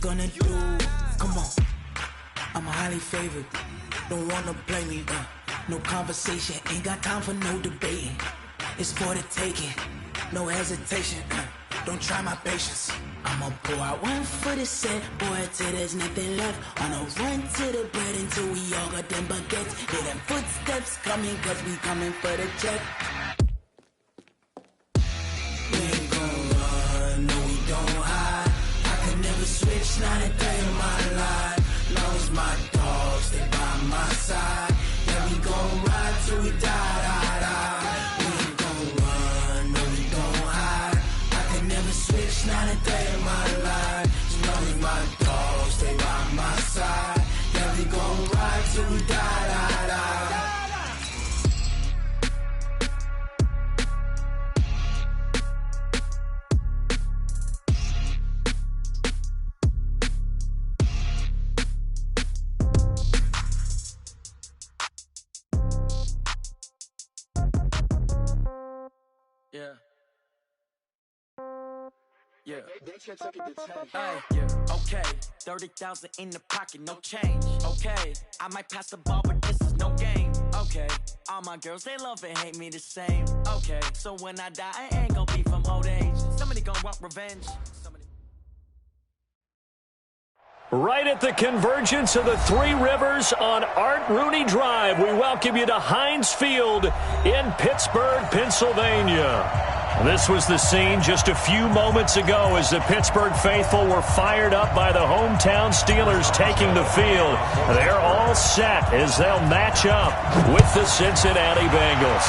gonna do? Come on, I'm highly favored. Don't wanna play me, no conversation, ain't got time for no debating. It's for the taking, no hesitation, don't try my patience. I'ma pour out one for the set, boy, till there's nothing left. On a run to the bread until we all got them baguettes. Hear them footsteps coming, cause we coming for the check. We ain't gon' run, no we don't hide. I could never switch, not a day in my life. Long as my dogs stay by my side. Yeah, we gon' ride till we die, die, die. We ain't gon' run, no we don't hide. I could never switch, not a day in my life. As long as my dogs stay by my side. Yeah, we gon' ride till we die, die, die. Yeah. Yeah. Okay. 30,000 in the pocket, no change. Okay. I might pass the ball, but this is no game. Okay. All my girls, they love and hate me the same. Okay. So when I die, I ain't gonna be from old age. Somebody gonna want revenge. Right at the convergence of the Three Rivers on Art Rooney Drive, we welcome you to Heinz Field in Pittsburgh, Pennsylvania. This was the scene just a few moments ago as the Pittsburgh faithful were fired up by the hometown Steelers taking the field. They're all set as they'll match up with the Cincinnati Bengals.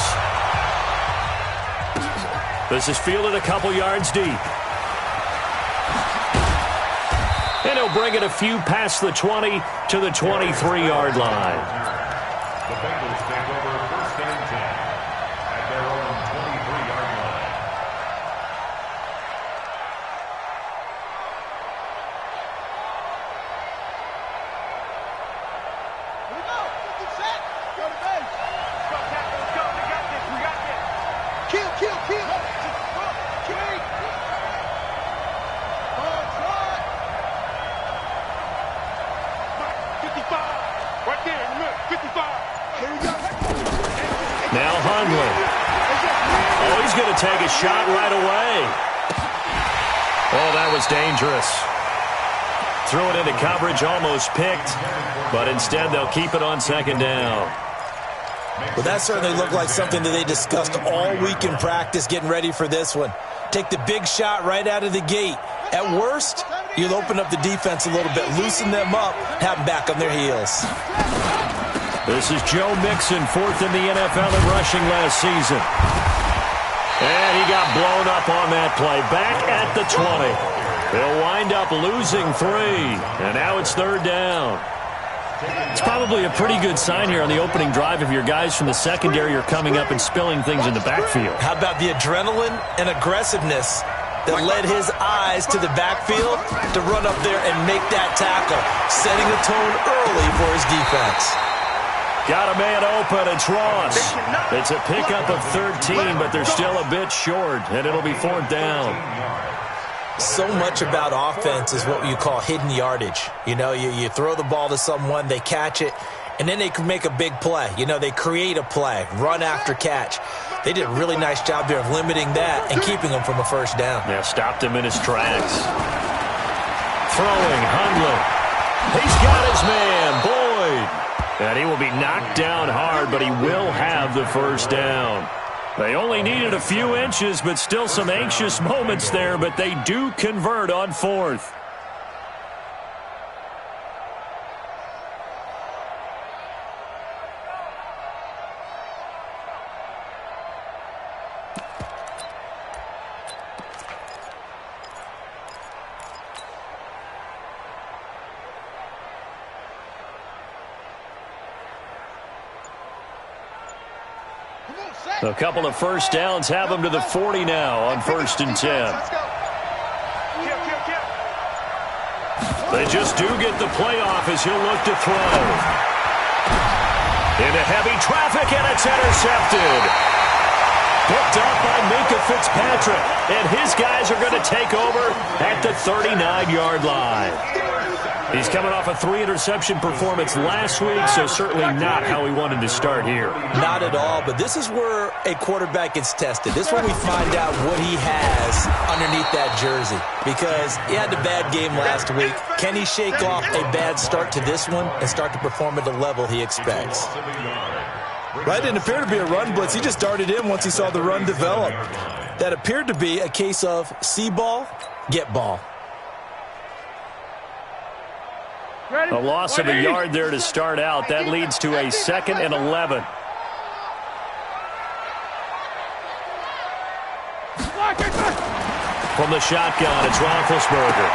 This is fielded a couple yards deep. And he'll bring it a few past the 20 to the 23-yard line. The Bengals take over first and 10 at their own 23-yard line. Here we go. Get set. Go to base. Let's go, Tackle. Let's go. We got this. We got this. Kill, kill, kill. Kill. Right there in the middle, 55. Here we go. Now Hundley. Oh, he's going to take a shot right away. Oh, that was dangerous. Threw it into coverage, almost picked, but instead they'll keep it on second down. Well, that certainly looked like something that they discussed all week in practice getting ready for this one. Take the big shot right out of the gate. At worst, you'll open up the defense a little bit, loosen them up, have them back on their heels. This is Joe Mixon, fourth in the NFL in rushing last season. And he got blown up on that play. Back at the 20. They'll wind up losing 3. And now it's third down. It's probably a pretty good sign here on the opening drive if your guys from the secondary are coming up and spilling things in the backfield. How about the adrenaline and aggressiveness that led his eyes to the backfield to run up there and make that tackle, setting a tone early for his defense. Got a man open, it's Ross. It's a pickup of 13, but they're still a bit short, and it'll be fourth down. So much about offense is what you call hidden yardage. You know, you throw the ball to someone, they catch it, and then they can make a big play. You know, they create a play, run after catch. They did a really nice job there of limiting that and keeping him from a first down. Yeah, stopped him in his tracks. Throwing, Hundley. He's got his man, Boyd. And he will be knocked down hard, but he will have the first down. They only needed a few inches, but still some anxious moments there, but they do convert on fourth. A couple of first downs have them to the 40 now on first and 10. They just do get the play off as he'll look to throw. Into heavy traffic, and it's intercepted. picked up by Minkah Fitzpatrick. And his guys are going to take over at the 39-yard line. He's coming off a 3-interception performance last week, so certainly not how he wanted to start here. Not at all, but this is where a quarterback gets tested. This is where we find out what he has underneath that jersey, because he had a bad game last week. Can he shake off a bad start to this one and start to perform at the level he expects? Right, didn't appear to be a run blitz. He just darted in once he saw the run develop. That appeared to be a case of see ball, get ball. A loss of a yard there to start out. That leads to a 2nd and 11. From the shotgun, it's Roethlisberger.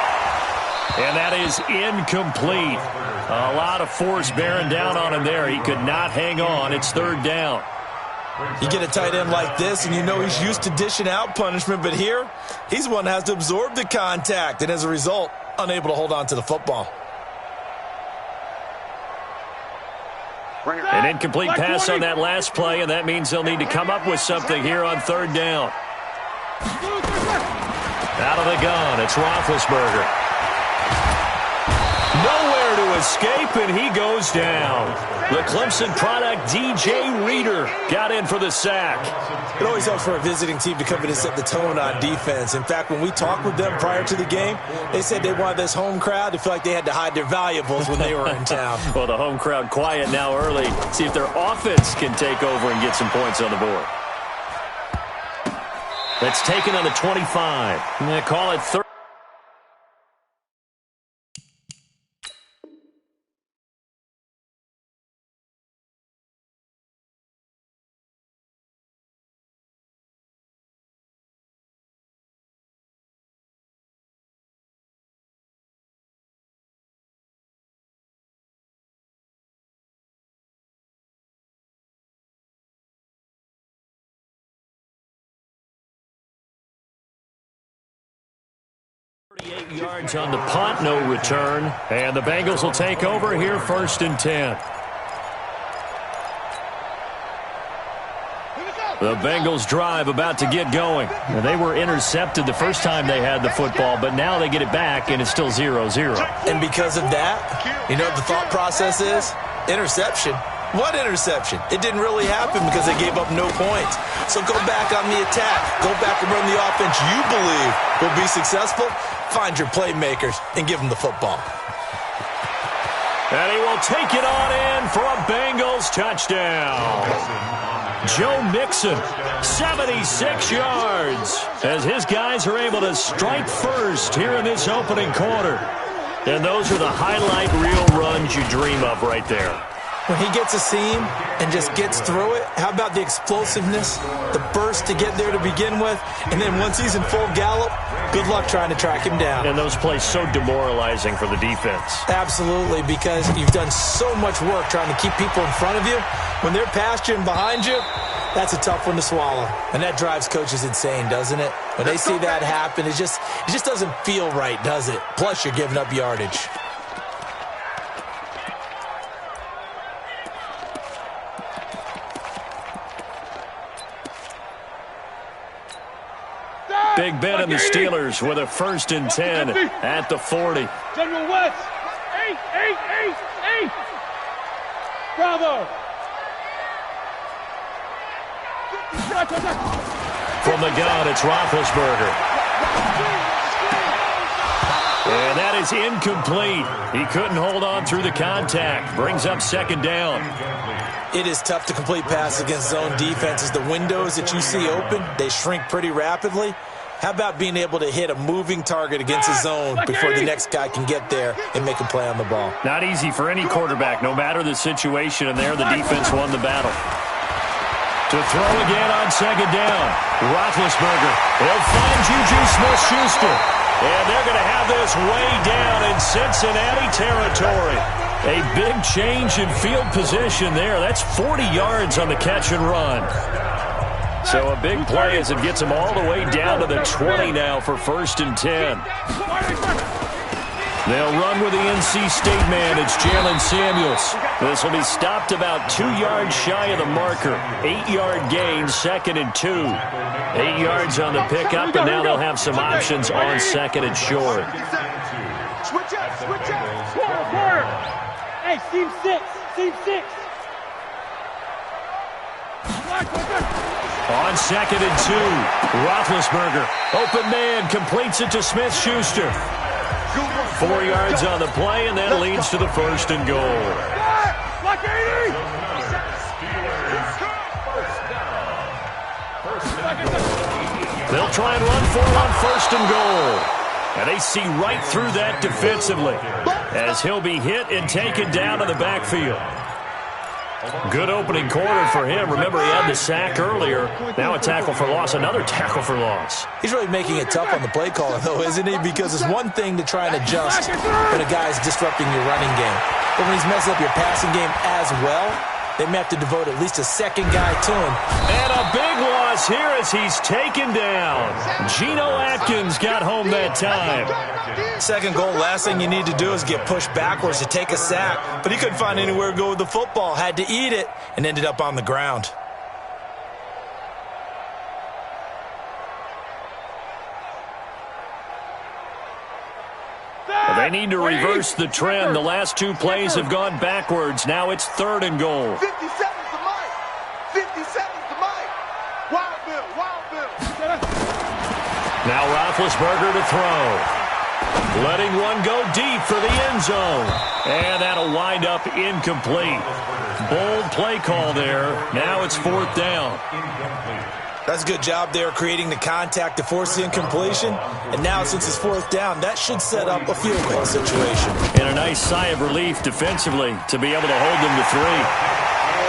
And that is incomplete. A lot of force bearing down on him there. He could not hang on. It's 3rd down. You get a tight end like this, and you know he's used to dishing out punishment, but here, he's the one that has to absorb the contact, and as a result, unable to hold on to the football. An incomplete pass on that last play, and that means they'll need to come up with something here on 3rd down. Out of the gun, it's Roethlisberger. Nowhere to escape, and he goes down. The Clemson product, DJ Reader, got in for the sack. It always helps for a visiting team to come in and set the tone on defense. In fact, when we talked with them prior to the game, they said they wanted this home crowd to feel like they had to hide their valuables when they were in town. Well, the home crowd quiet now early. See if their offense can take over and get some points on the board. That's taken on the 25. And they call it 30. Yards on the punt, no return. And the Bengals will take over here 1st and 10. The Bengals drive about to get going. And they were intercepted the first time they had the football, but now they get it back, and it's still 0-0. And because of that, you know what the thought process is? Interception. What interception? It didn't really happen because they gave up no points. So go back on the attack. Go back and run the offense you believe will be successful. Find your playmakers and give them the football. And he will take it on in for a Bengals touchdown. Joe Mixon, 76 yards, as his guys are able to strike first here in this opening quarter. And those are the highlight reel runs you dream of right there. When he gets a seam and just gets through it, how about the explosiveness, the burst to get there to begin with, and then once he's in full gallop, good luck trying to track him down. And those plays so demoralizing for the defense. Absolutely, because you've done so much work trying to keep people in front of you. When they're past you and behind you, that's a tough one to swallow. And that drives coaches insane, doesn't it? When they see that happen, it just doesn't feel right, does it? Plus, you're giving up yardage. Big Ben and the Steelers with a 1st and 10 at the 40. General West. 8. Bravo. From the gun, it's Roethlisberger. And that is incomplete. He couldn't hold on through the contact. Brings up 2nd down. It is tough to complete passes against zone defenses. The windows that you see open, they shrink pretty rapidly. How about being able to hit a moving target against a zone before the next guy can get there and make a play on the ball? Not easy for any quarterback, no matter the situation, and there the defense won the battle. To throw again on 2nd down, Roethlisberger. He'll find Juju Smith-Schuster. And they're going to have this way down in Cincinnati territory. A big change in field position there. That's 40 yards on the catch and run. So a big play as it gets them all the way down to the 20 now for 1st and 10. They'll run with the NC State man. It's Jalen Samuels. This will be stopped about 2 yards shy of the marker. 8-yard gain, 2nd and 2. 8 yards on the pickup, and now they'll have some options on 2nd and short. Switch up. Quarter. Hey, seam 6. On 2nd and 2, Roethlisberger. Open man, completes it to Smith-Schuster. 4 yards on the play, and that leads to the 1st and goal. They'll try and run for it on 1st and goal. And they see right through that defensively as he'll be hit and taken down in the backfield. Good opening quarter for him. Remember, he had the sack earlier. Now a tackle for loss, another tackle for loss. He's really making it tough on the play caller, though, isn't he? Because it's one thing to try and adjust when a guy's disrupting your running game. But when he's messing up your passing game as well, they may have to devote at least a second guy to him. And a big loss here as he's taken down. Geno Atkins got home that time. Second goal, last thing you need to do is get pushed backwards to take a sack. But he couldn't find anywhere to go with the football, had to eat it, and ended up on the ground. They need to reverse the trend. The last 2 plays have gone backwards. Now it's 3rd and goal. 50 seconds to Mike. 50 seconds to Mike. Wild Bill. Now Roethlisberger to throw. Letting one go deep for the end zone. And that'll wind up incomplete. Bold play call there. Now it's 4th down. That's a good job there creating the contact to force the incompletion. And now since it's 4th down, that should set up a field goal situation. And a nice sigh of relief defensively to be able to hold them to 3.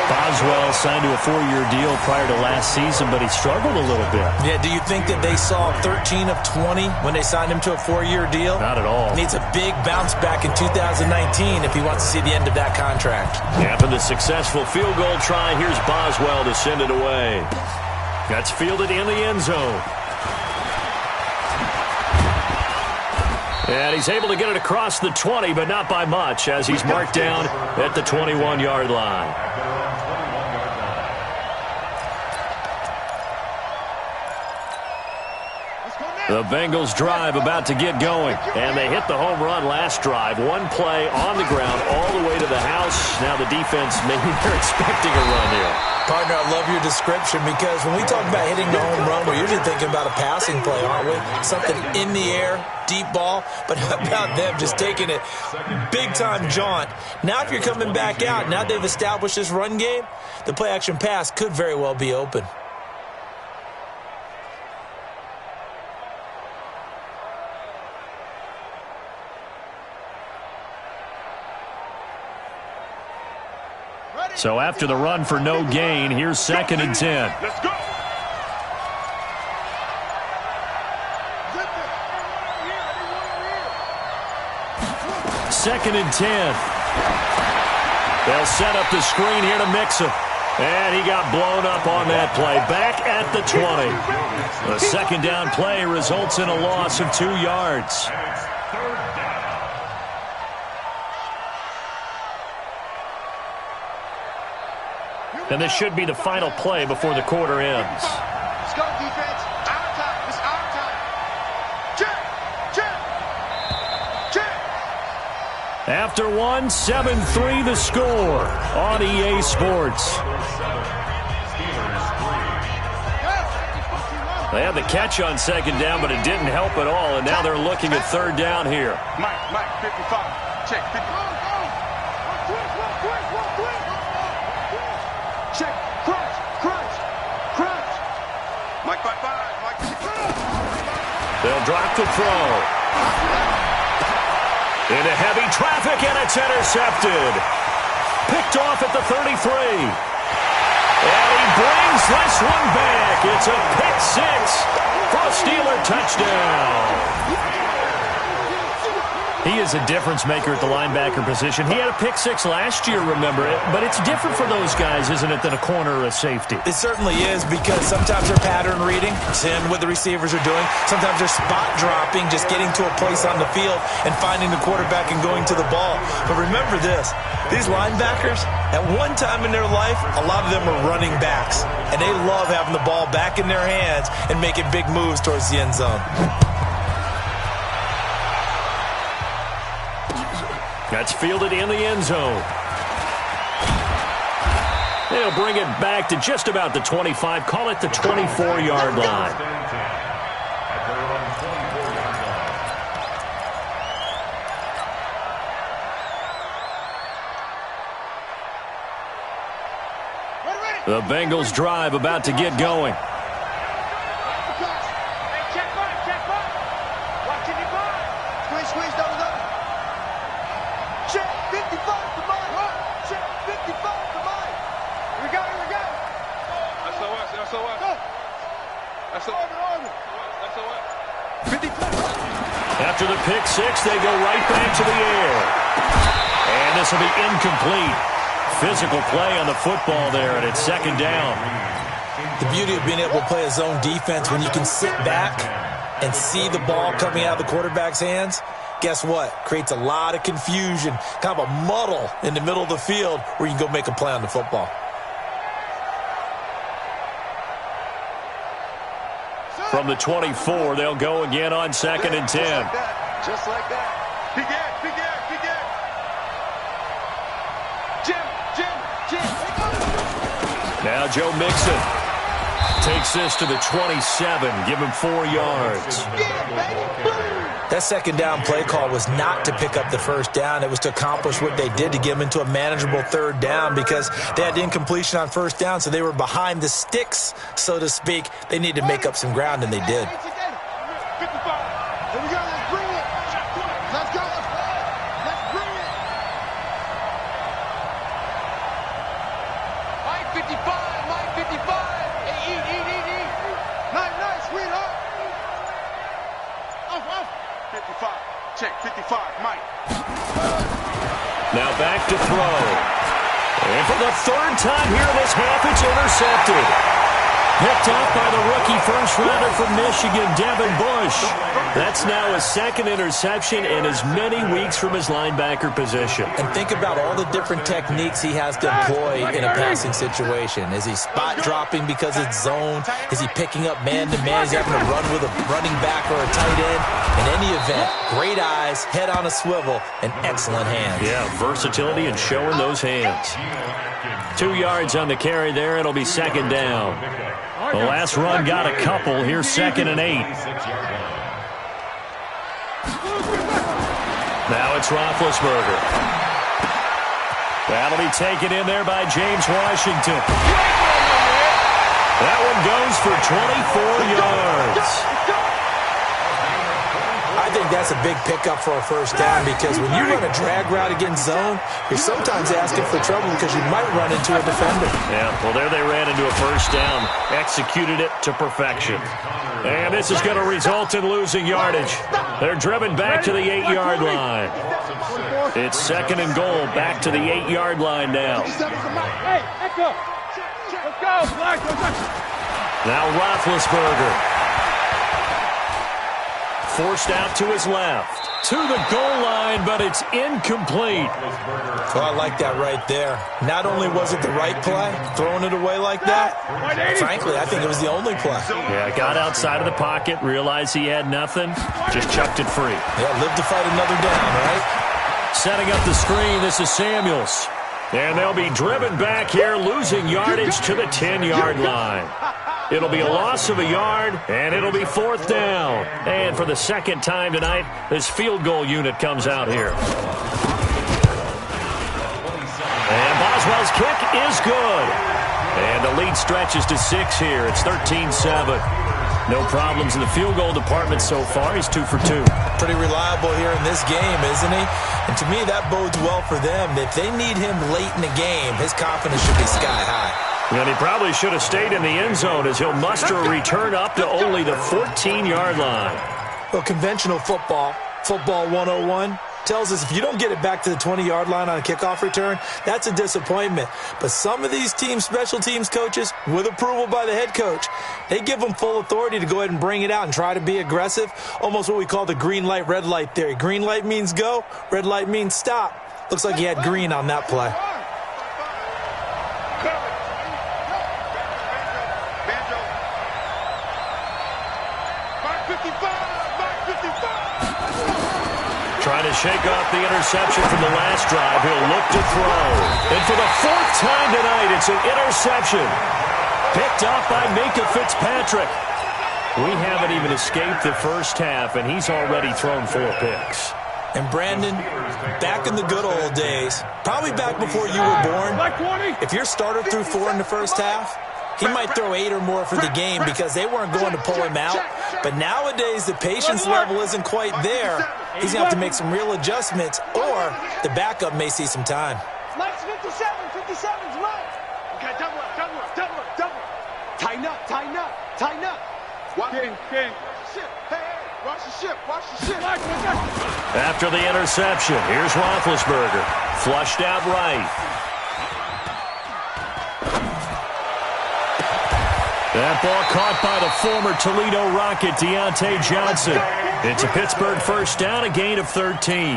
Boswell signed to a 4-year deal prior to last season, but he struggled a little bit. Yeah, do you think that they saw 13 of 20 when they signed him to a 4-year deal? Not at all. He needs a big bounce back in 2019 if he wants to see the end of that contract. After the successful field goal try, here's Boswell to send it away. That's fielded in the end zone. And he's able to get it across the 20, but not by much, as he's marked down at the 21-yard line. The Bengals drive about to get going, and they hit the home run last drive. One play on the ground all the way to the house. Now the defense, maybe they're expecting a run here. Partner, I love your description because when we talk about hitting the home run, we're usually thinking about a passing play, aren't we? Something in the air, deep ball, but how about them just taking it big-time jaunt? Now if you're coming back out, now they've established this run game, the play-action pass could very well be open. So after the run for no gain, here's 2nd and 10. Let's go. 2nd and 10. They'll set up the screen here to Mixon. And he got blown up on that play. Back at the 20. The 2nd down play results in a loss of 2 yards. And this should be the final play before the quarter ends. Let's go, defense. Our time. It's our time. Check. After one, 7-3 the score on EA Sports. They had the catch on 2nd down, but it didn't help at all. And now they're looking at 3rd down here. Mike, 55. Check, 55. Check, crunch. Mike, 5. Mike, 55. They'll drop the throw. Into heavy traffic, and it's intercepted. Picked off at the 33. And he brings this one back. It's a pick 6 for a Steeler touchdown. He is a difference maker at the linebacker position. He had a pick six last year, remember it, but it's different for those guys, isn't it, than a corner or a safety? It certainly is, because sometimes they're pattern reading, seeing what the receivers are doing. Sometimes they're spot dropping, just getting to a place on the field and finding the quarterback and going to the ball. But remember this, these linebackers, at one time in their life, a lot of them are running backs, and they love having the ball back in their hands and making big moves towards the end zone. That's fielded in the end zone. They'll bring it back to just about the 25. Call it the 24-yard line. The Bengals drive about to get going. After the pick six, they go right back to the air. And this will be incomplete. Physical play on the football there, and it's second down. The beauty of being able to play a zone defense when you can sit back and see the ball coming out of the quarterback's hands, guess what? Creates a lot of confusion, kind of a muddle in the middle of the field where you can go make a play on the football. From the 24, they'll go again on 2nd and 10. Just like that. Big air, big air, big air. Jim. Now Joe Mixon takes this to the 27. Give him 4 yards. That second down play call was not to pick up the first down. It was to accomplish what they did, to get them into a manageable third down, because they had incompletion on first down, so they were behind the sticks, so to speak. They needed to make up some ground, and they did. 55. Here we go. Let's bring it. Let's go. Let's bring it. Mike 55. Mike 55. Hey, eat. Nice, sweetheart. Off. 55. Check. 55. Mike. Now back to throw. And for the third time here in this half, it's intercepted. Picked off by the rookie first-rounder from Michigan, Devin Bush. That's now his second interception in as many weeks from his linebacker position. And think about all the different techniques he has to employ in a passing situation. Is he spot dropping because it's zone? Is he picking up man-to-man? Is he having to run with a running back or a tight end? In any event, great eyes, head on a swivel, and excellent hands. Yeah, versatility and showing those hands. 2 yards on the carry there. It'll be second down. The last run got a couple. Here's 2nd and 8. Now it's Roethlisberger. That'll be taken in there by James Washington. That one goes for 24 yards. I think that's a big pickup for a first down, because when you run a drag route against zone, you're sometimes asking for trouble because you might run into a defender. Yeah, well, there they ran into a first down. Executed it to perfection. And this is going to result in losing yardage. They're driven back to the 8-yard line. It's 2nd and goal, back to the 8-yard line now. Hey, let's go. Now Roethlisberger. Forced out to his left. To the goal line, but it's incomplete. Well, I like that right there. Not only was it the right play, throwing it away like that, frankly, I think it was the only play. Yeah, got outside of the pocket, realized he had nothing, just chucked it free. Yeah, live to fight another down, right? Setting up the screen, this is Samuels. And they'll be driven back here, losing yardage to the 10-yard line. It'll be a loss of a yard, and it'll be 4th down. And for the second time tonight, this field goal unit comes out here. And Boswell's kick is good. And the lead stretches to 6 here. It's 13-7. No problems in the field goal department so far. He's 2 for 2. Pretty reliable here in this game, isn't he? And to me, that bodes well for them. If they need him late in the game, his confidence should be sky high. And he probably should have stayed in the end zone, as he'll muster a return up to only the 14-yard line. Well, conventional football 101, tells us if you don't get it back to the 20-yard line on a kickoff return, that's a disappointment. But some of these special teams coaches, with approval by the head coach, they give them full authority to go ahead and bring it out and try to be aggressive, almost what we call the green light, red light theory. Green light means go, red light means stop. Looks like he had green on that play. Trying to shake off the interception from the last drive. He'll look to throw. And for the 4th time tonight, it's an interception. Picked off by Minka Fitzpatrick. We haven't even escaped the first half, and he's already thrown 4 picks. And Brandon, back in the good old days, probably back before you were born, if your starter threw 4 in the first half, he might throw 8 or more for the game because they weren't going to pull him out. But nowadays, the patience level isn't quite there. He's going to have to make some real adjustments, or the backup may see some time. Mike's 57's right. Okay, double up. Tighten up. Watch the ship. Hey, watch the ship. After the interception, here's Roethlisberger. Flushed out right. That ball caught by the former Toledo Rocket, Deontay Johnson. It's a Pittsburgh first down, a gain of 13. 13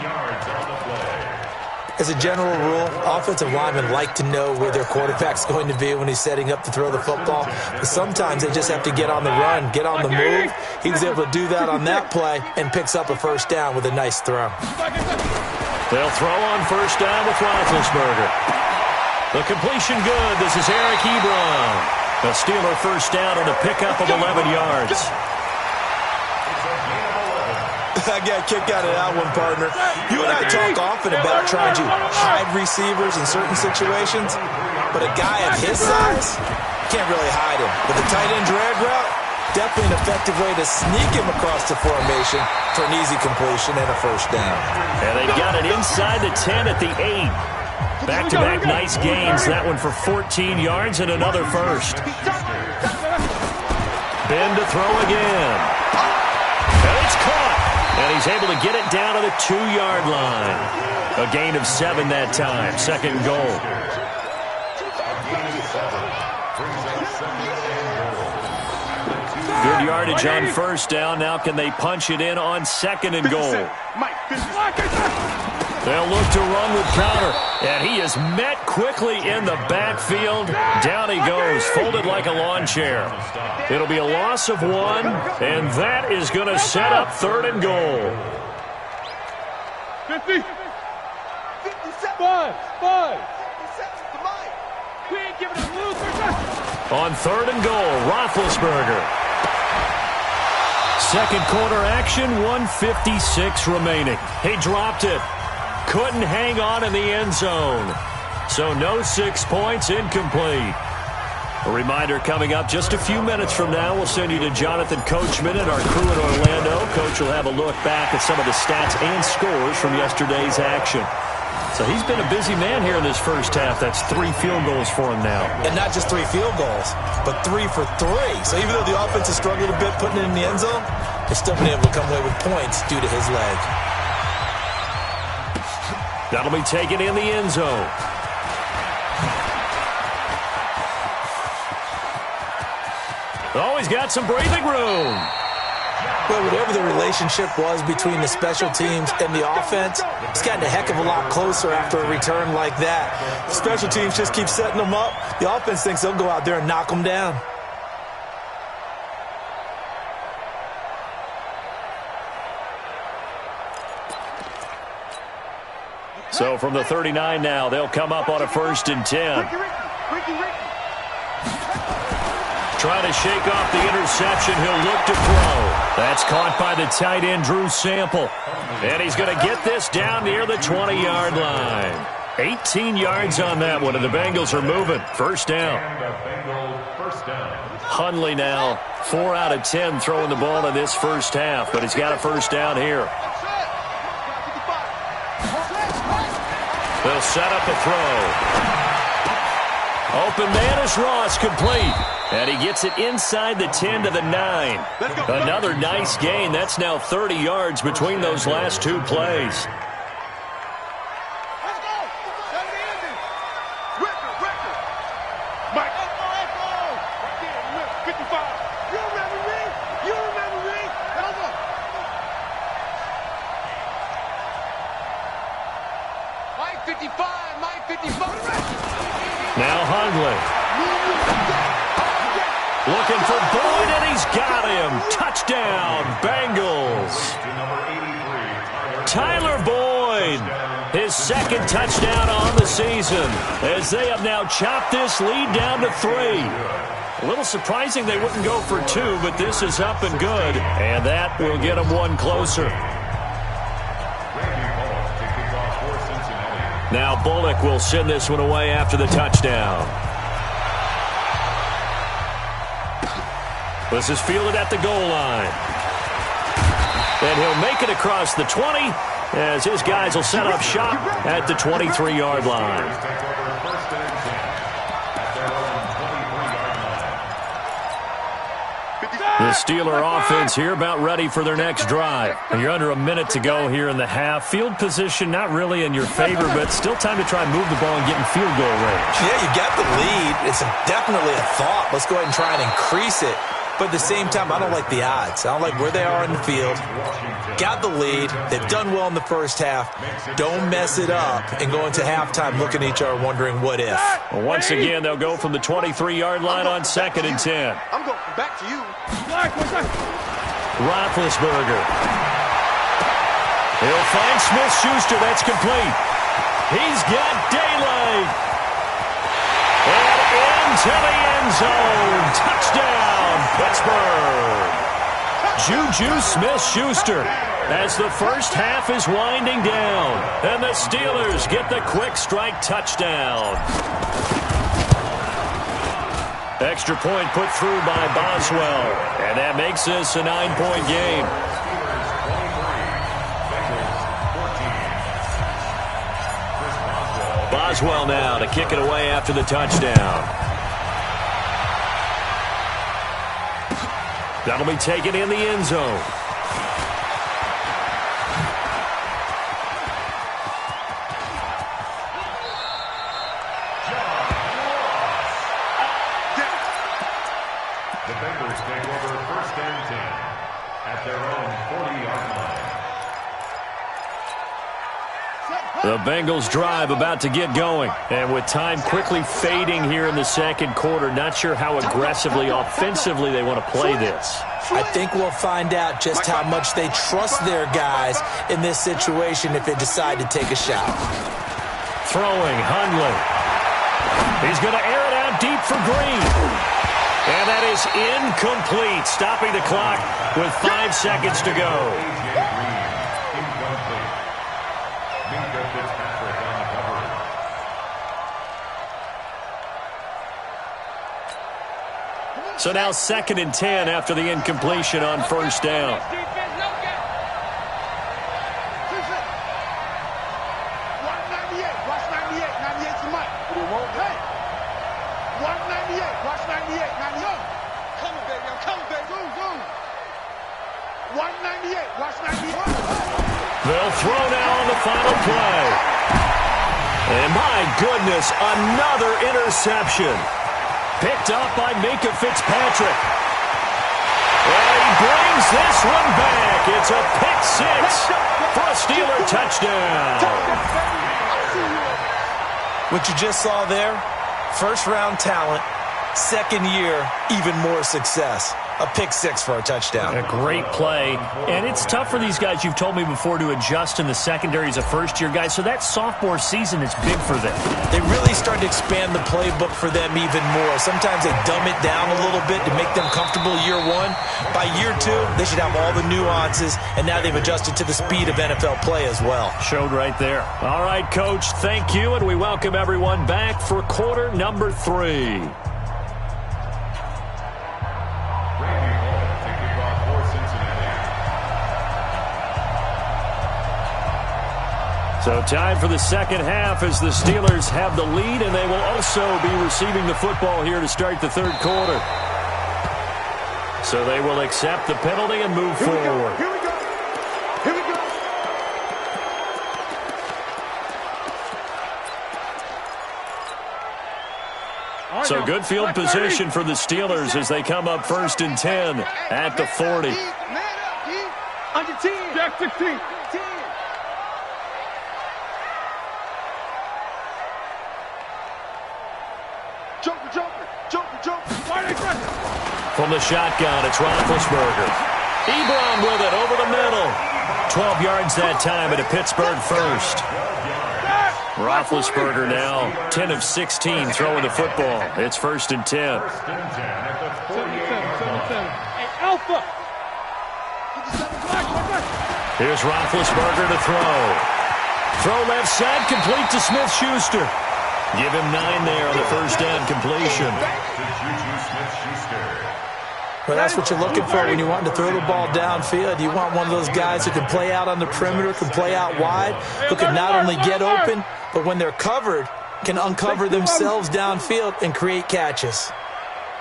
yards on the play. As a general rule, offensive linemen like to know where their quarterback's going to be when he's setting up to throw the football. But sometimes they just have to get on the run, get on the move. He was able to do that on that play and picks up a first down with a nice throw. They'll throw on first down with Roethlisberger. The completion good. This is Eric Ebron. A Steeler first down and a pickup of 11 yards. I got a kick out of that one, partner. You and I talk often about trying to hide receivers in certain situations, but a guy at his size can't really hide him. But the tight end drag route, definitely an effective way to sneak him across the formation for an easy completion and a first down. And they've got it inside the 10 at the 8. Back-to-back nice gains. That one for 14 yards and another first. Ben to throw again. And it's caught. And he's able to get it down to the 2-yard line. A gain of 7 that time. Second and goal. Good yardage on first down. Now can they punch it in on second and goal? They'll look to run with Crowder. And he is met quickly in the backfield. Down he goes, folded like a lawn chair. It'll be a loss of 1, and that is going to set up third and goal. 50. 57. 5. We ain't giving up losers. On third and goal, Roethlisberger. Second quarter action, 1:56 remaining. He dropped it. Couldn't hang on in the end zone. So no 6 points, incomplete. A reminder coming up just a few minutes from now. We'll send you to Jonathan Coachman and our crew in Orlando. Coach will have a look back at some of the stats and scores from yesterday's action. So he's been a busy man here in this first half. That's 3 field goals for him now. And not just 3 field goals, but 3 for 3. So even though the offense has struggled a bit putting it in the end zone, they've still been able to come away with points due to his leg. That'll be taken in the end zone. Oh, he's got some breathing room. Well, whatever the relationship was between the special teams and the offense, it's gotten a heck of a lot closer after a return like that. The special teams just keep setting them up. The offense thinks they'll go out there and knock them down. So from the 39 now, they'll come up on a 1st and 10. Trying to shake off the interception. He'll look to throw. That's caught by the tight end, Drew Sample. And he's going to get this down near the 20-yard line. 18 yards on that one, and the Bengals are moving. First down. Hundley now, 4 out of 10 throwing the ball in this first half, but he's got a first down here. They'll set up a throw. Open man is Ross, complete. And he gets it inside the 10 to the 9. Another nice gain. That's now 30 yards between those last two plays. Now Hundley. Looking for Boyd, and he's got him. Touchdown, Bengals. Tyler Boyd, his second touchdown on the season, as they have now chopped this lead down to 3. A little surprising they wouldn't go for 2, but this is up and good, and that will get them one closer. Now Bullock will send this one away after the touchdown. This is fielded at the goal line. And he'll make it across the 20 as his guys will set up shop at the 23-yard line. The Steeler offense here about ready for their next drive. And you're under a minute to go here in the half. Field position not really in your favor, but still time to try and move the ball and get in field goal range. Yeah, you got the lead. It's definitely a thought. Let's go ahead and try and increase it. But at the same time, I don't like the odds. I don't like where they are in the field. Got the lead. They've done well in the first half. Don't mess it up and go into halftime looking at each other wondering what if. Well, once again, they'll go from the 23-yard line on 2nd and 10. I'm going back to you. Roethlisberger. He'll find Smith-Schuster. That's complete. He's got daylight. And into the end zone. Touchdown, Pittsburgh. Juju Smith-Schuster as the first half is winding down. And the Steelers get the quick strike touchdown. Extra point put through by Boswell. And that makes this a 9-point game. Boswell now to kick it away after the touchdown. That'll be taken in the end zone. The Bengals take over 1st and 10 at their own 40-yard line. The Bengals drive about to get going. And with time quickly fading here in the second quarter, not sure how aggressively, offensively they want to play this. I think we'll find out just how much they trust their guys in this situation if they decide to take a shot. Throwing, Hundley. He's going to air it out deep for Green. And that is incomplete, stopping the clock with 5 seconds to go. So now 2nd and 10 after the incompletion on 1st down. They'll throw now on the final play. And my goodness, another interception. Picked up by Minkah Fitzpatrick. And he brings this one back. It's a pick-6 for a Steeler touchdown. What you just saw there, first-round talent, second year, even more success. A pick-6 for a touchdown. A great play. And it's tough for these guys, you've told me before, to adjust in the secondary as a first-year guy. So that sophomore season is big for them. They really start to expand the playbook for them even more. Sometimes they dumb it down a little bit to make them comfortable year one. By year 2, they should have all the nuances, and now they've adjusted to the speed of NFL play as well. Showed right there. All right, Coach, thank you, and we welcome everyone back for quarter number 3. So time for the second half as the Steelers have the lead, and they will also be receiving the football here to start the third quarter. So they will accept the penalty and move forward. Here we go. Here we go. So good field position for the Steelers as they come up 1st and 10 at the 40. Man up, D. Under 10. Jack 16. 10. Joker. Why they press? From the shotgun, it's Roethlisberger. Ebron with it over the middle. 12 yards that time at a Pittsburgh first. Roethlisberger now 10 of 16 throwing the football. It's 1st and 10. 7-7. Hey, Alpha. Here's Roethlisberger to throw. Throw left side, complete to Smith-Schuster. Give him 9 there on the first down completion. Well, that's what you're looking for when you want to throw the ball downfield. You want one of those guys who can play out on the perimeter, can play out wide, who can not only get open, but when they're covered, can uncover themselves downfield and create catches.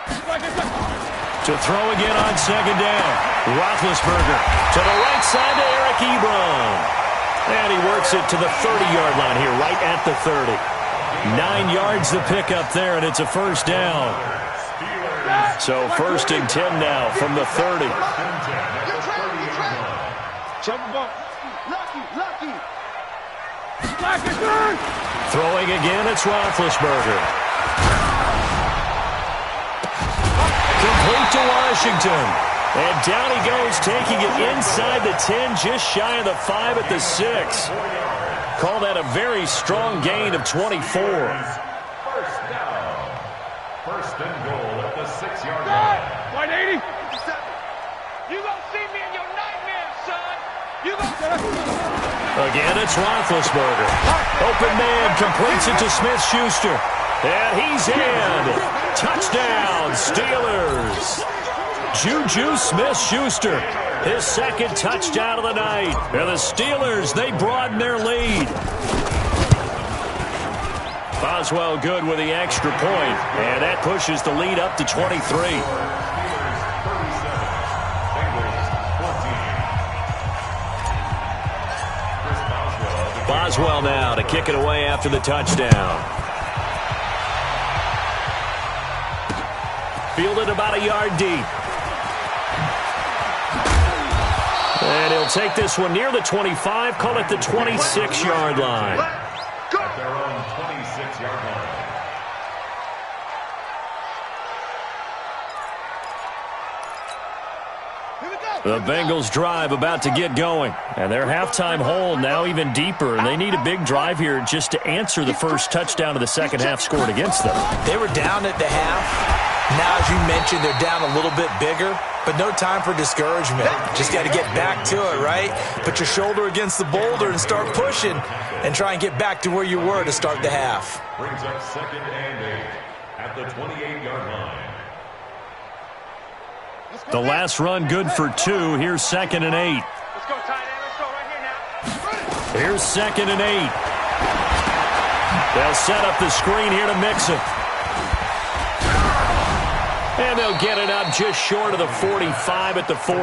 To throw again on second down. Roethlisberger to the right side to Eric Ebron. And he works it to the 30-yard line here, right at the 30. 9 yards the pickup there, and it's a first down. So 1st and 10 now from the 30. Throwing again, it's Roethlisberger. Complete to Washington. And down he goes, taking it inside the 10, just shy of the 5 at the 6. Call that a very strong gain of 24. First down. 1st and goal at the 6-yard line. 180. You gonna see me in your nightmares, son. You gonna. Again, it's Roethlisberger. Open man completes it to Smith-Schuster. And he's in. Touchdown, Steelers. Juju Smith-Schuster, his second touchdown of the night. And the Steelers, they broaden their lead. Boswell good with the extra point, and that pushes the lead up to 23. Boswell now to kick it away after the touchdown. Fielded about a yard deep. And he'll take this one near the 25, call it the 26-yard line. At their own 26-yard line. The Bengals drive about to get going. And their halftime hole now even deeper. And they need a big drive here just to answer the first touchdown of the second half scored against them. They were down at the half. Now, as you mentioned, they're down a little bit bigger, but no time for discouragement. Just got to get back to it, right? Put your shoulder against the boulder and start pushing and try and get back to where you were to start the half. Brings up 2nd and 8 at the 28-yard line. The last run good for 2. Here's 2nd and 8. Let's go, tight end. Let's go right here now. Here's 2nd and 8. They'll set up the screen here to Mixon. And they'll get it up just short of the 45 at the 44.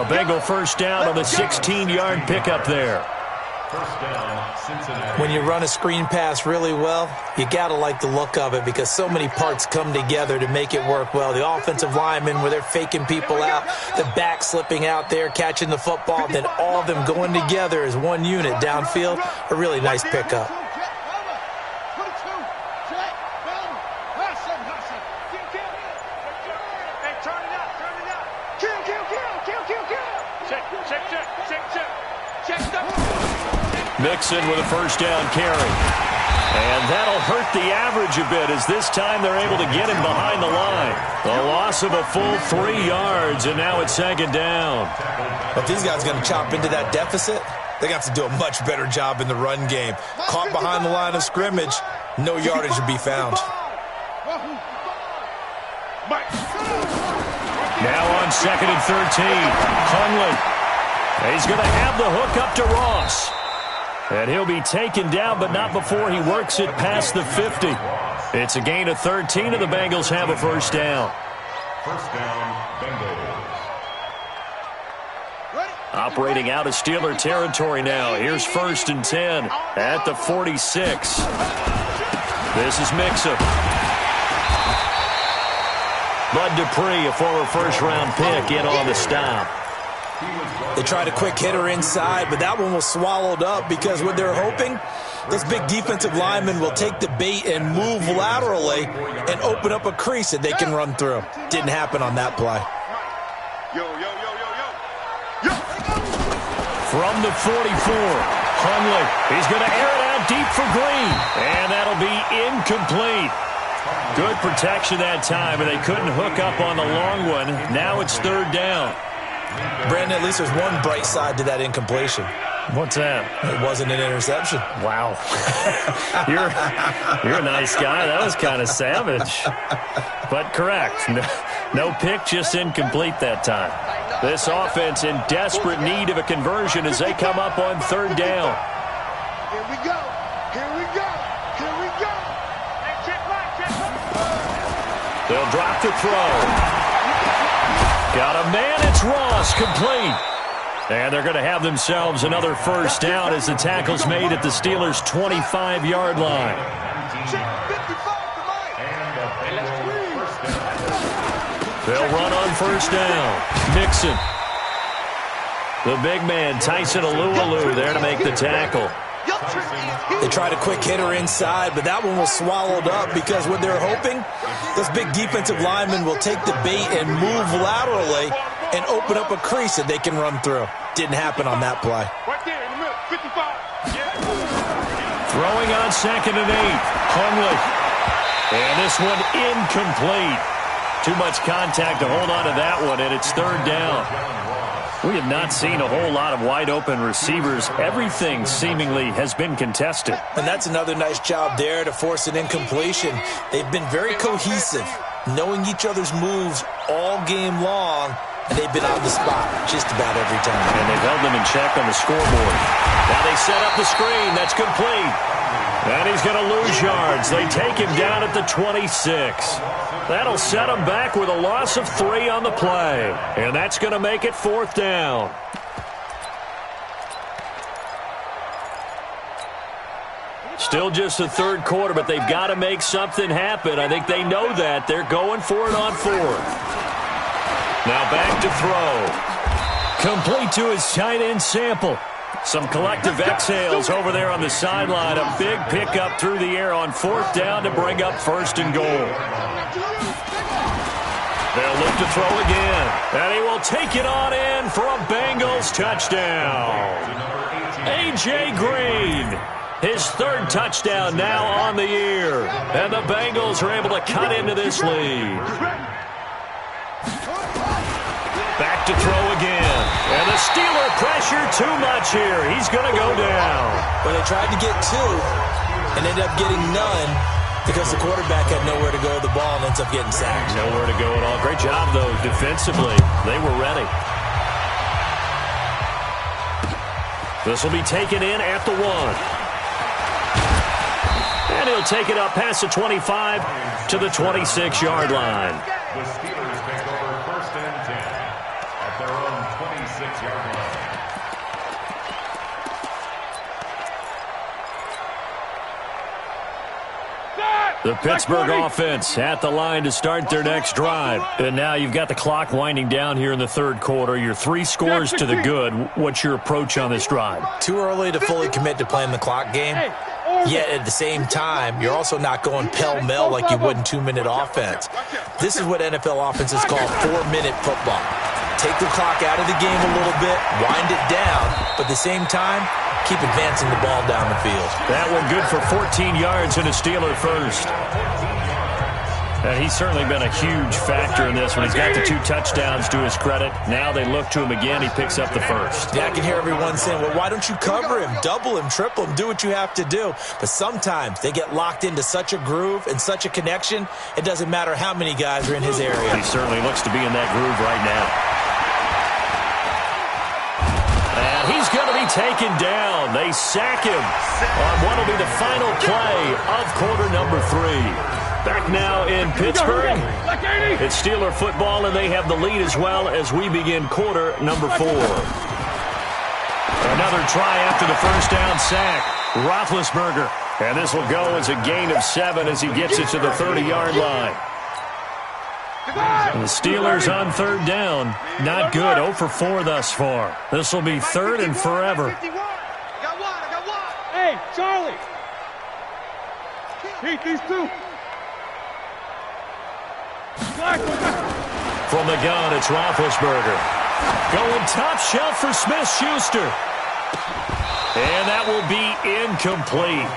A Bengal first down on the 16-yard pickup there. First down, Cincinnati. When you run a screen pass really well, you got to like the look of it because so many parts come together to make it work well. The offensive linemen, where they're faking people out, the back slipping out there, catching the football, then all of them going together as one unit downfield. A really nice pickup. Mixon with a first down carry. And that'll hurt the average a bit as this time they're able to get him behind the line. The loss of a full 3 yards, and now it's 2nd down. If these guys are going to chop into that deficit, they got to do a much better job in the run game. Caught behind the line of scrimmage, no yardage to be found. Now on 2nd and 13, Hundley. He's going to have the hook up to Ross. And he'll be taken down, but not before he works it past the 50. It's a gain of 13, and the Bengals have a first down. First down, Bengals. Operating out of Steeler territory now. Here's 1st and 10 at the 46. This is Mixon. Bud Dupree, a former first-round pick, in on the stop. They tried a quick hitter inside, but that one was swallowed up because what they're hoping, this big defensive lineman will take the bait and move laterally and open up a crease that they can run through. Didn't happen on that play. From the 44, Hundley. He's going to air it out deep for Green, and that'll be incomplete. Good protection that time, and they couldn't hook up on the long one. Now it's 3rd down. Brandon, at least there's one bright side to that incompletion. What's that? It wasn't an interception. Wow. You're a nice guy. That was kind of savage. But correct. No pick, just incomplete that time. This offense in desperate need of a conversion as they come up on 3rd down. Here we go. Here we go. Here we go. Hey, check right. They'll drop the throw. Got a man. It's Ross, complete. And they're going to have themselves another first down as the tackle's made at the Steelers' 25-yard line. They'll run on first down. Mixon. The big man, Tyson Alualu, there to make the tackle. They tried a quick hitter inside, but that one was swallowed up because what they're hoping, this big defensive lineman will take the bait and move laterally and open up a crease that they can run through. Didn't happen on that play. Right there in the middle, 55. Throwing on 2nd and 8. Hundley. And this one incomplete. Too much contact to hold on to that one, and it's 3rd down. We have not seen a whole lot of wide-open receivers. Everything seemingly has been contested. And that's another nice job there to force an incompletion. They've been very cohesive, knowing each other's moves all game long, and they've been on the spot just about every time. And they've held them in check on the scoreboard. Now they set up the screen. That's complete. And he's going to lose yards. They take him down at the 26. That'll set him back with a loss of 3 on the play. And that's going to make it 4th down. Still just the 3rd quarter, but they've got to make something happen. I think they know that. They're going for it on 4th. Now back to throw. Complete to his tight end Sample. Some collective exhales over there on the sideline. A big pickup through the air on 4th down to bring up 1st and goal. They'll look to throw again. And he will take it on in for a Bengals touchdown. A.J. Green, his 3rd touchdown now on the year. And the Bengals are able to cut into this lead. Back to throw again. And the Steeler pressure too much here. He's going to go down. Well, they tried to get 2 and ended up getting none because the quarterback had nowhere to go with the ball and ends up getting sacked. Nowhere to go at all. Great job, though, defensively. They were ready. This will be taken in at the 1. And he'll take it up past the 25 to the 26-yard line. The Steelers take over 1st and 10 at their own 26-yard line. The Pittsburgh offense at the line to start their next drive. And now you've got the clock winding down here in the 3rd quarter. Your 3 scores to the good. What's your approach on this drive? Too early to fully commit to playing the clock game. Yet at the same time, you're also not going pell-mell like you would in 2-minute offense. This is what NFL offenses call 4-minute football. Take the clock out of the game a little bit, wind it down, but at the same time, keep advancing the ball down the field. That one good for 14 yards and a Steeler first. And he's certainly been a huge factor in this one. He's got the 2 touchdowns to his credit. Now they look to him again. He picks up the first. Yeah, I can hear everyone saying, well, why don't you cover him, double him, triple him, do what you have to do. But sometimes they get locked into such a groove and such a connection, it doesn't matter how many guys are in his area. He certainly looks to be in that groove right now. And he's going to be taken down. They sack him on what will be the final play of quarter number 3. Back now in Pittsburgh. It's Steeler football, and they have the lead as well as we begin quarter number 4. Another try after the first down sack. Roethlisberger. And this will go as a gain of 7 as he gets it to the 30-yard line. And the Steelers on third down. Not good. 0 for 4 thus far. This will be third and forever. I got one. Hey, Charlie. Keep these two. From the gun, it's Roethlisberger. Going top shelf for Smith-Schuster. And that will be incomplete.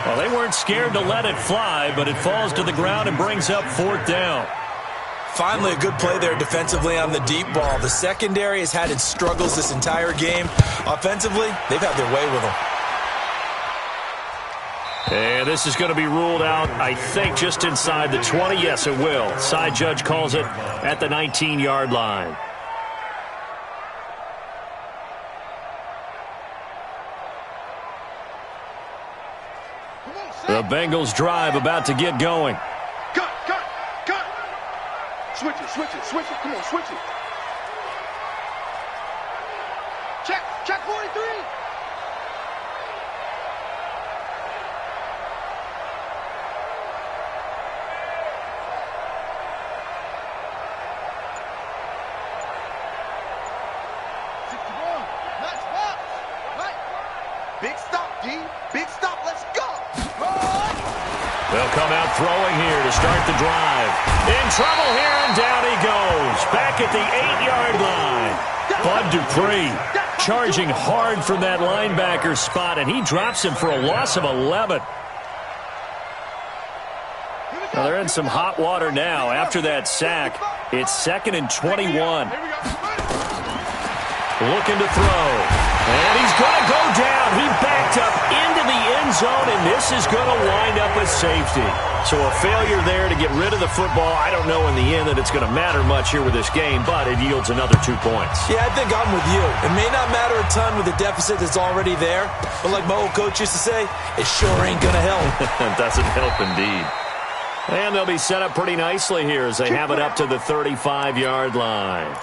Well, they weren't scared to let it fly, but it falls to the ground and brings up fourth down. Finally, a good play there defensively on the deep ball. The secondary has had its struggles this entire game. Offensively, they've had their way with them. And this is going to be ruled out, I think, just inside the 20. Yes, it will. Side judge calls it at the 19-yard line. The Bengals drive about to get going. Cut. Switch it. Come on, switch it. Check 43. Big stop, D. Big stop. Let's go. They'll come out throwing here to start the drive. In trouble here, and down he goes. Back at the 8-yard line. Bud Dupree charging hard from that linebacker spot, and he drops him for a loss of 11. Well, they're in some hot water now. After that sack, it's 2nd and 21. Looking to throw. And he's going to go down. He backed up into the end zone, and this is going to wind up a safety. So a failure there to get rid of the football. I don't know in the end that it's going to matter much here with this game, but it yields another 2 points. Yeah, I think I'm with you. It may not matter a ton with the deficit that's already there, but like my old coach used to say, it sure ain't going to help. It doesn't help indeed. And they'll be set up pretty nicely here as they have it up to the 35-yard line.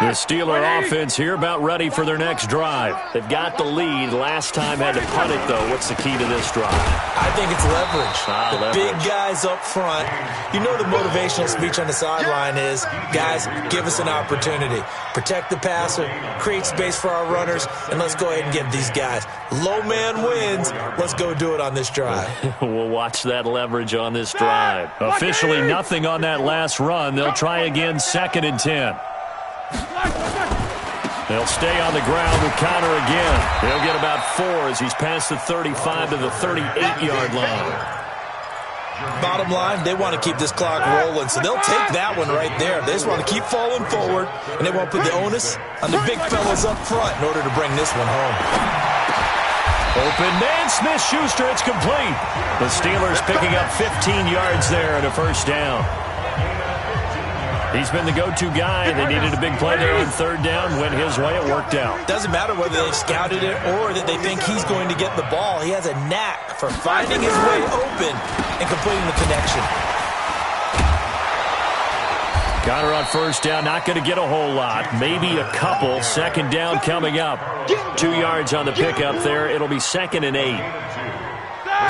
The Steeler offense here about ready for their next drive. They've got the lead. Last time had to punt it, though. What's the key to this drive? I think it's leverage. Leverage. Big guys up front. You know the motivational speech on the sideline is, guys, give us an opportunity. Protect the passer, create space for our runners, and let's go ahead and get these guys. Low man wins. Let's go do it on this drive. We'll watch that leverage on this drive. Officially nothing on that last run. They'll try again, 2nd and 10. They'll stay on the ground with Connor again. They'll get about 4 as he's past the 35 to the 38-yard line. Bottom line, they want to keep this clock rolling, so they'll take that one right there. They just want to keep falling forward, and they won't put the onus on the big fellas up front in order to bring this one home. Open man, Smith-Schuster, it's complete. The Steelers picking up 15 yards there and a first down. He's been the go-to guy. They needed a big play there on third down. Went his way. It worked out. Doesn't matter whether they've scouted it or that they think he's going to get the ball. He has a knack for finding his way open and completing the connection. Connor on first down. Not going to get a whole lot. Maybe a couple. Second down coming up. 2 yards on the pickup there. It'll be 2nd and 8.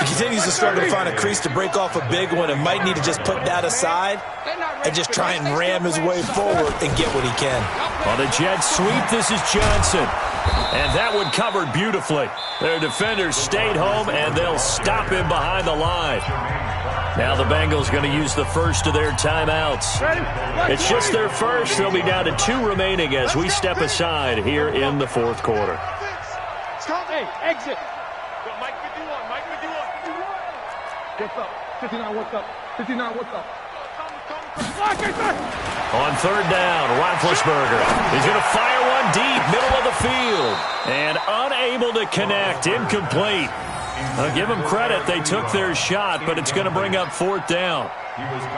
He continues to struggle to find a crease to break off a big one and might need to just put that aside and just try and ram his way forward and get what he can. On the jet sweep, this is Johnson. And that one covered beautifully. Their defenders stayed home, and they'll stop him behind the line. Now the Bengals going to use the first of their timeouts. It's just their first. They'll be down to 2 remaining as we step aside here in the fourth quarter. Hey, exit. Mike 51, Mike 51. What's up? 59, what's up? 59, what's up? Come. On third down, Roethlisberger. He's going to fire one deep, middle of the field. And unable to connect, incomplete. I'll give them credit. They took their shot, but it's going to bring up fourth down.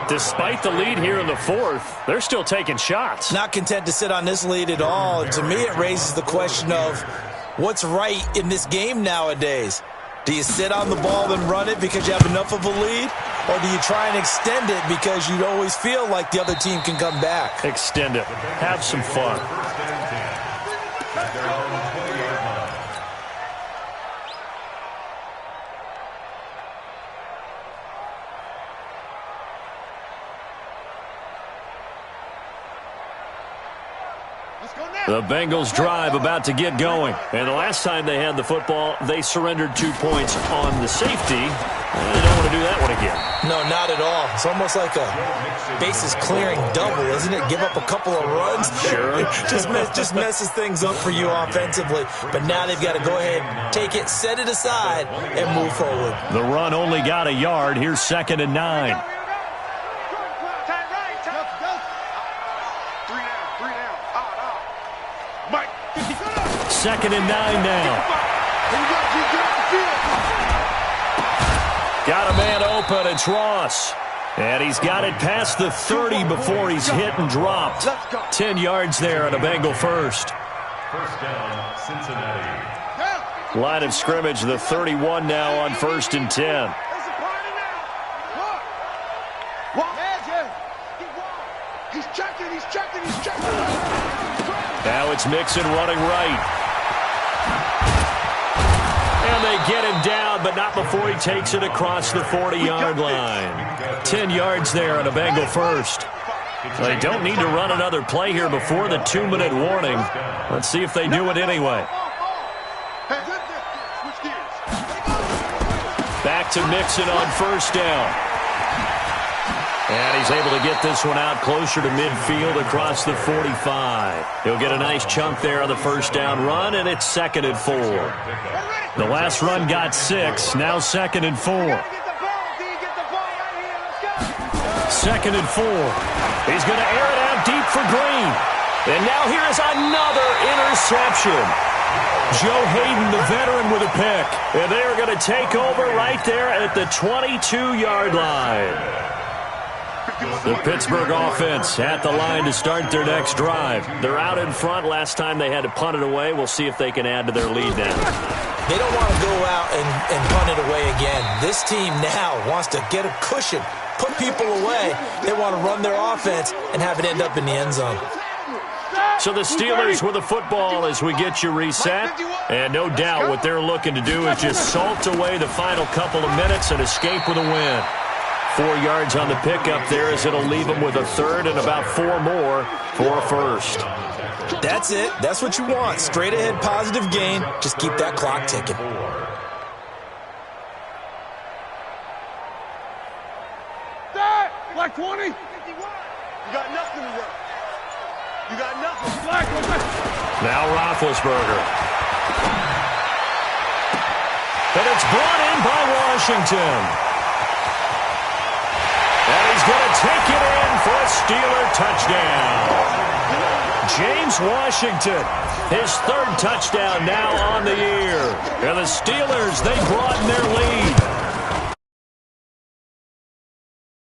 Despite the lead here in the fourth, they're still taking shots. Not content to sit on this lead at all. And to me, it raises the question of what's right in this game nowadays. Do you sit on the ball and run it because you have enough of a lead? Or do you try and extend it because you always feel like the other team can come back? Extend it. Have some fun. The Bengals drive about to get going. And the last time they had the football, they surrendered 2 points on the safety. They don't want to do that one again. No, not at all. It's almost like a bases clearing double, isn't it? Give up a couple of runs. Sure. just messes things up for you offensively. But now they've got to go ahead, take it, set it aside, and move forward. The run only got a yard. Here's 2nd and 9. Second and 9 now. Got a man open. It's Ross. And he's got it past the 30 before he's hit and dropped. 10 yards there on a Bengal first. First down, Cincinnati. Line of scrimmage, the 31 now on 1st and 10. Now it's Mixon running right. And they get him down, but not before he takes it across the 40-yard line. 10 yards there on a Bengal first. They don't need to run another play here before the 2-minute warning. Let's see if they do it anyway. Back to Mixon on first down. And he's able to get this one out closer to midfield across the 45. He'll get a nice chunk there on the first down run, and it's 2nd and 4. The last run got 6, now 2nd and 4. 2nd and 4. He's going to air it out deep for Green. And now here is another interception. Joe Hayden, the veteran, with a pick. And they are going to take over right there at the 22-yard line. The Pittsburgh offense at the line to start their next drive. They're out in front. Last time they had to punt it away. We'll see if they can add to their lead now. They don't want to go out and punt it away again. This team now wants to get a cushion, put people away. They want to run their offense and have it end up in the end zone. So the Steelers with the football as we get you reset. And no doubt what they're looking to do is just salt away the final couple of minutes and escape with a win. 4 yards on the pickup there as it'll leave them with a third and about 4 more for a first. That's it. That's what you want. Straight ahead positive gain. Just keep that clock ticking. Black 20. You got nothing to work. You got nothing. Black. Now Roethlisberger. And it's brought in by Washington. And he's going to take it in for a Steeler touchdown. James Washington, his 3rd touchdown now on the year. And the Steelers, they broaden their lead.